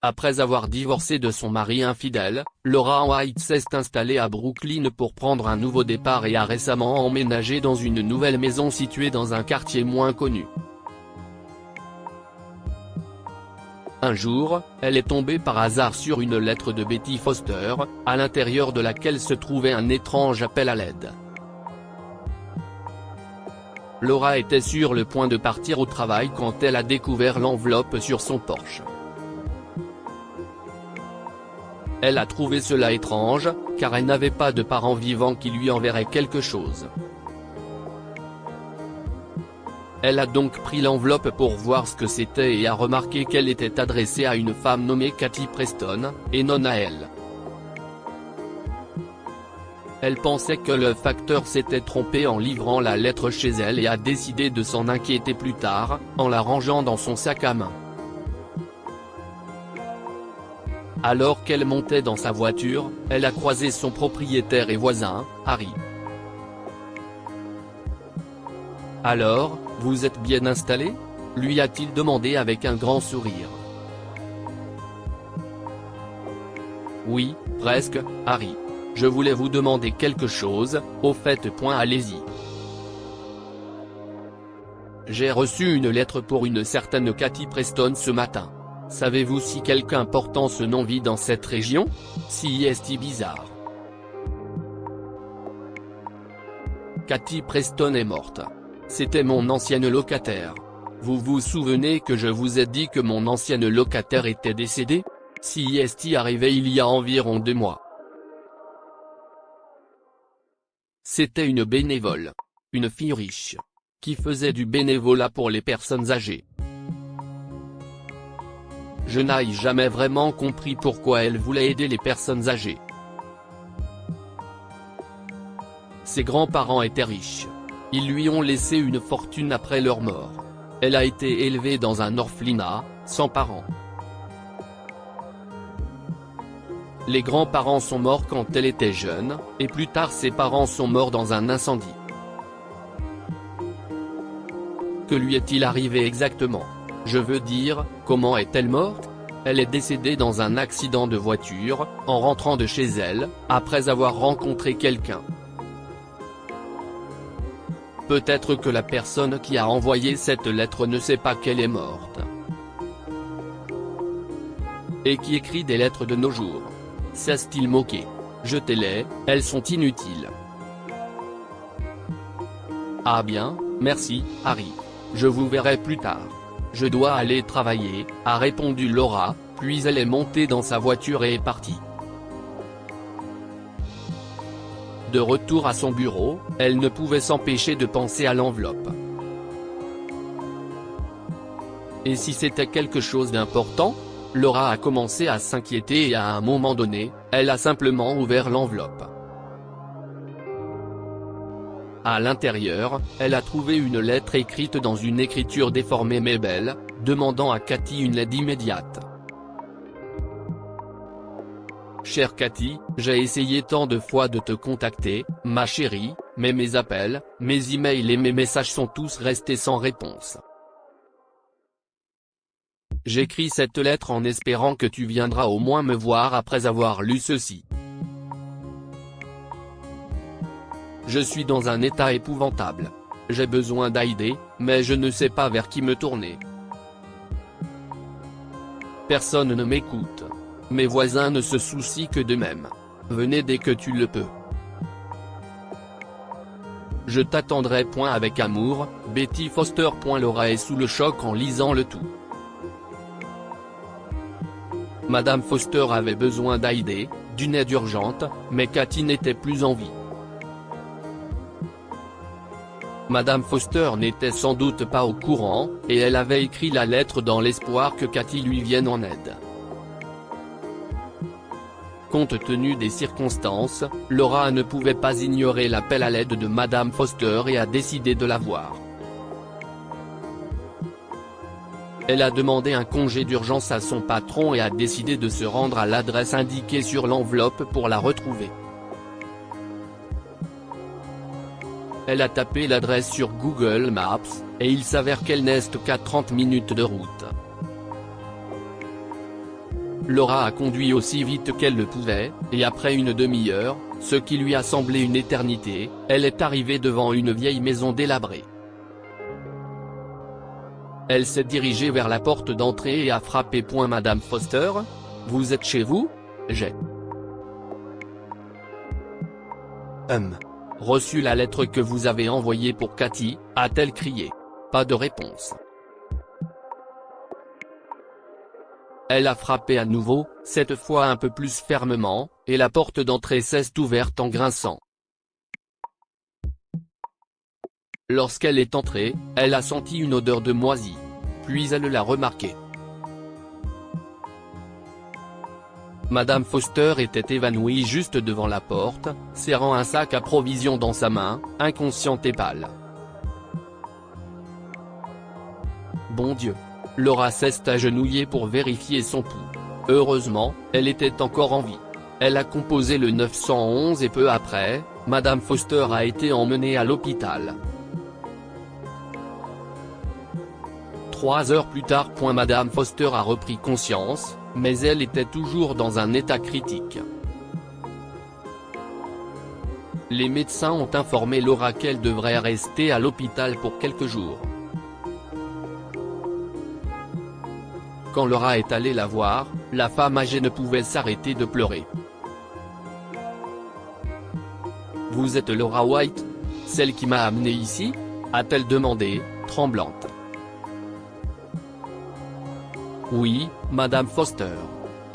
Après avoir divorcé de son mari infidèle, Laura White s'est installée à Brooklyn pour prendre un nouveau départ et a récemment emménagé dans une nouvelle maison située dans un quartier moins connu. Un jour, elle est tombée par hasard sur une lettre de Betty Foster, à l'intérieur de laquelle se trouvait un étrange appel à l'aide. Laura était sur le point de partir au travail quand elle a découvert l'enveloppe sur son porche. Elle a trouvé cela étrange, car elle n'avait pas de parents vivants qui lui enverraient quelque chose. Elle a donc pris l'enveloppe pour voir ce que c'était et a remarqué qu'elle était adressée à une femme nommée Katy Preston, et non à elle. Elle pensait que le facteur s'était trompé en livrant la lettre chez elle et a décidé de s'en inquiéter plus tard, en la rangeant dans son sac à main. Alors qu'elle montait dans sa voiture, elle a croisé son propriétaire et voisin, Harry. « Alors, vous êtes bien installé ?» lui a-t-il demandé avec un grand sourire. « Oui, presque, Harry. Je voulais vous demander quelque chose, au fait. Allez-y. J'ai reçu une lettre pour une certaine Katy Preston ce matin. Savez-vous si quelqu'un portant ce nom vit dans cette région? Si est bizarre. Katy Preston est morte. C'était mon ancienne locataire. Vous vous souvenez que je vous ai dit que mon ancienne locataire était décédée? Si est arrivé il y a environ 2 mois. C'était une bénévole. Une fille riche. Qui faisait du bénévolat pour les personnes âgées. Je n'ai jamais vraiment compris pourquoi elle voulait aider les personnes âgées. Ses grands-parents étaient riches. Ils lui ont laissé une fortune après leur mort. Elle a été élevée dans un orphelinat, sans parents. Les grands-parents sont morts quand elle était jeune, et plus tard ses parents sont morts dans un incendie. Que lui est-il arrivé exactement? Je veux dire, comment est-elle morte? Elle est décédée dans un accident de voiture, en rentrant de chez elle, après avoir rencontré quelqu'un. Peut-être que la personne qui a envoyé cette lettre ne sait pas qu'elle est morte. Et qui écrit des lettres de nos jours? S'est-il moqué? Jetez-les, elles sont inutiles. Ah bien, merci, Harry. Je vous verrai plus tard. Je dois aller travailler, a répondu Laura, puis elle est montée dans sa voiture et est partie. De retour à son bureau, elle ne pouvait s'empêcher de penser à l'enveloppe. Et si c'était quelque chose d'important? Laura a commencé à s'inquiéter et à un moment donné, elle a simplement ouvert l'enveloppe. À l'intérieur, elle a trouvé une lettre écrite dans une écriture déformée mais belle, demandant à Katy une aide immédiate. Chère Katy, j'ai essayé tant de fois de te contacter, ma chérie, mais mes appels, mes emails et mes messages sont tous restés sans réponse. J'écris cette lettre en espérant que tu viendras au moins me voir après avoir lu ceci. Je suis dans un état épouvantable. J'ai besoin d'aide, mais je ne sais pas vers qui me tourner. Personne ne m'écoute. Mes voisins ne se soucient que d'eux-mêmes. Venez dès que tu le peux. Je t'attendrai. Avec amour, Betty Foster. Laura est sous le choc en lisant le tout. Madame Foster avait besoin d'aide, d'une aide urgente, mais Katy n'était plus en vie. Madame Foster n'était sans doute pas au courant, et elle avait écrit la lettre dans l'espoir que Katy lui vienne en aide. Compte tenu des circonstances, Laura ne pouvait pas ignorer l'appel à l'aide de Madame Foster et a décidé de la voir. Elle a demandé un congé d'urgence à son patron et a décidé de se rendre à l'adresse indiquée sur l'enveloppe pour la retrouver. Elle a tapé l'adresse sur Google Maps, et il s'avère qu'elle n'est qu'à 30 minutes de route. Laura a conduit aussi vite qu'elle le pouvait, et après une demi-heure, ce qui lui a semblé une éternité, elle est arrivée devant une vieille maison délabrée. Elle s'est dirigée vers la porte d'entrée et a frappé. Madame Foster ? Vous êtes chez vous ? J'ai reçu la lettre que vous avez envoyée pour Cathy, a-t-elle crié. Pas de réponse. Elle a frappé à nouveau, cette fois un peu plus fermement, et la porte d'entrée s'est ouverte en grinçant. Lorsqu'elle est entrée, elle a senti une odeur de moisi. Puis elle l'a remarqué. Madame Foster était évanouie juste devant la porte, serrant un sac à provisions dans sa main, inconsciente et pâle. Bon Dieu! Laura s'est agenouillée pour vérifier son pouls. Heureusement, elle était encore en vie. Elle a composé le 911 et peu après, Madame Foster a été emmenée à l'hôpital. 3 heures plus tard. Madame Foster a repris conscience, mais elle était toujours dans un état critique. Les médecins ont informé Laura qu'elle devrait rester à l'hôpital pour quelques jours. Quand Laura est allée la voir, la femme âgée ne pouvait s'arrêter de pleurer. « Vous êtes Laura White ? Celle qui m'a amenée ici ?» a-t-elle demandé, tremblante. « Oui, Madame Foster.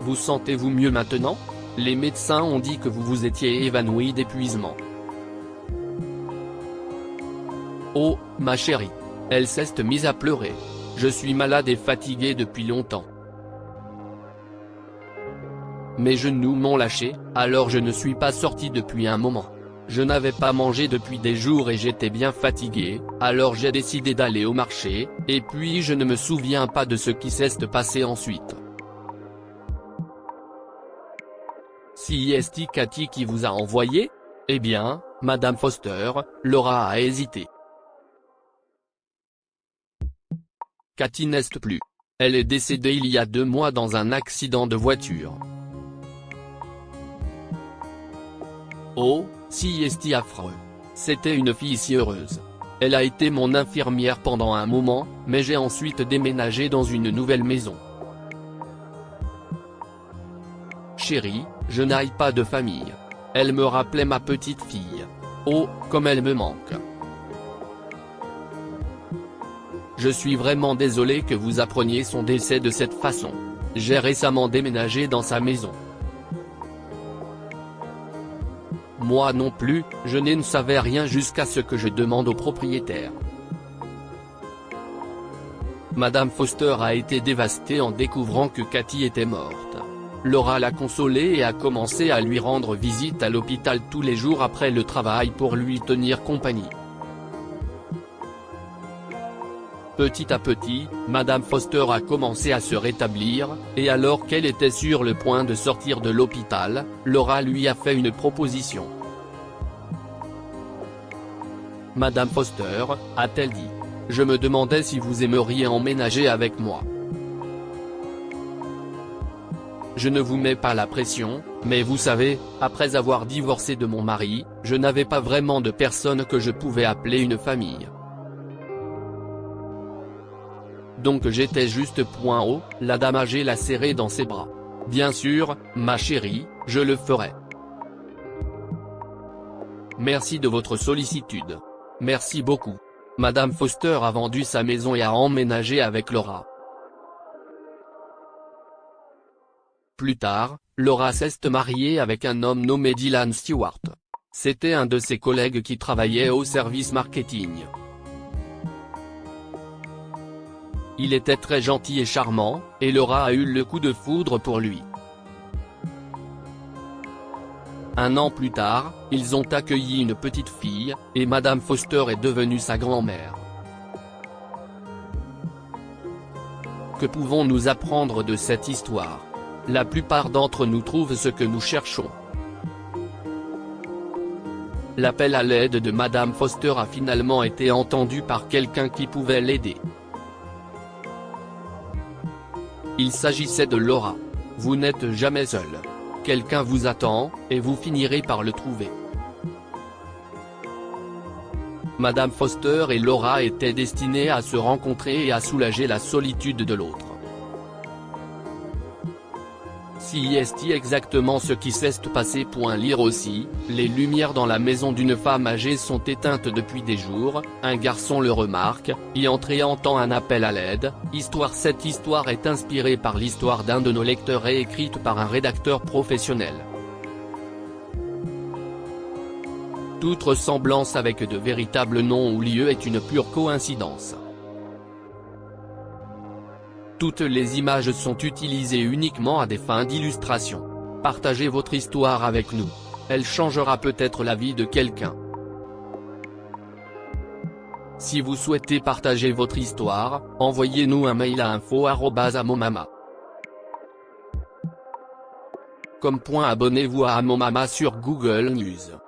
Vous sentez-vous mieux maintenant ? Les médecins ont dit que vous vous étiez évanouie d'épuisement. » « Oh, ma chérie. » Elle s'est mise à pleurer. « Je suis malade et fatiguée depuis longtemps. Mes genoux m'ont lâché, alors je ne suis pas sortie depuis un moment. Je n'avais pas mangé depuis des jours et j'étais bien fatiguée, alors j'ai décidé d'aller au marché, et puis je ne me souviens pas de ce qui s'est passé ensuite. » Si est-ce Cathy qui vous a envoyé ? Eh bien, Madame Foster, Laura a hésité. Cathy n'est plus. Elle est décédée il y a 2 mois dans un accident de voiture. Oh, si est affreux. C'était une fille si heureuse. Elle a été mon infirmière pendant un moment, mais j'ai ensuite déménagé dans une nouvelle maison. Chérie, je n'ai pas de famille. Elle me rappelait ma petite fille. Oh, comme elle me manque. Je suis vraiment désolé que vous appreniez son décès de cette façon. J'ai récemment déménagé dans sa maison. Moi non plus, je ne savais rien jusqu'à ce que je demande au propriétaire. Madame Foster a été dévastée en découvrant que Cathy était morte. Laura l'a consolée et a commencé à lui rendre visite à l'hôpital tous les jours après le travail pour lui tenir compagnie. Petit à petit, Madame Foster a commencé à se rétablir, et alors qu'elle était sur le point de sortir de l'hôpital, Laura lui a fait une proposition. « Madame Foster, a-t-elle dit, je me demandais si vous aimeriez emménager avec moi. Je ne vous mets pas la pression, mais vous savez, après avoir divorcé de mon mari, je n'avais pas vraiment de personne que je pouvais appeler une famille. Donc j'étais juste point haut. » La dame âgée l'a serré dans ses bras. « Bien sûr, ma chérie, je le ferai. Merci de votre sollicitude. Merci beaucoup. » Madame Foster a vendu sa maison et a emménagé avec Laura. Plus tard, Laura s'est mariée avec un homme nommé Dylan Stewart. C'était un de ses collègues qui travaillait au service marketing. Il était très gentil et charmant, et Laura a eu le coup de foudre pour lui. 1 an plus tard, ils ont accueilli une petite fille, et Madame Foster est devenue sa grand-mère. Que pouvons-nous apprendre de cette histoire ? La plupart d'entre nous trouvent ce que nous cherchons. L'appel à l'aide de Madame Foster a finalement été entendu par quelqu'un qui pouvait l'aider. Il s'agissait de Laura. Vous n'êtes jamais seul. Quelqu'un vous attend, et vous finirez par le trouver. Madame Foster et Laura étaient destinées à se rencontrer et à soulager la solitude de l'autre. Si est exactement ce qui s'est passé. Lire aussi, les lumières dans la maison d'une femme âgée sont éteintes depuis des jours, un garçon le remarque, y entre et entend un appel à l'aide. Cette histoire est inspirée par l'histoire d'un de nos lecteurs et écrite par un rédacteur professionnel. Toute ressemblance avec de véritables noms ou lieux est une pure coïncidence. Toutes les images sont utilisées uniquement à des fins d'illustration. Partagez votre histoire avec nous. Elle changera peut-être la vie de quelqu'un. Si vous souhaitez partager votre histoire, envoyez-nous un mail à info@amomama.com. Abonnez-vous à Amomama sur Google News.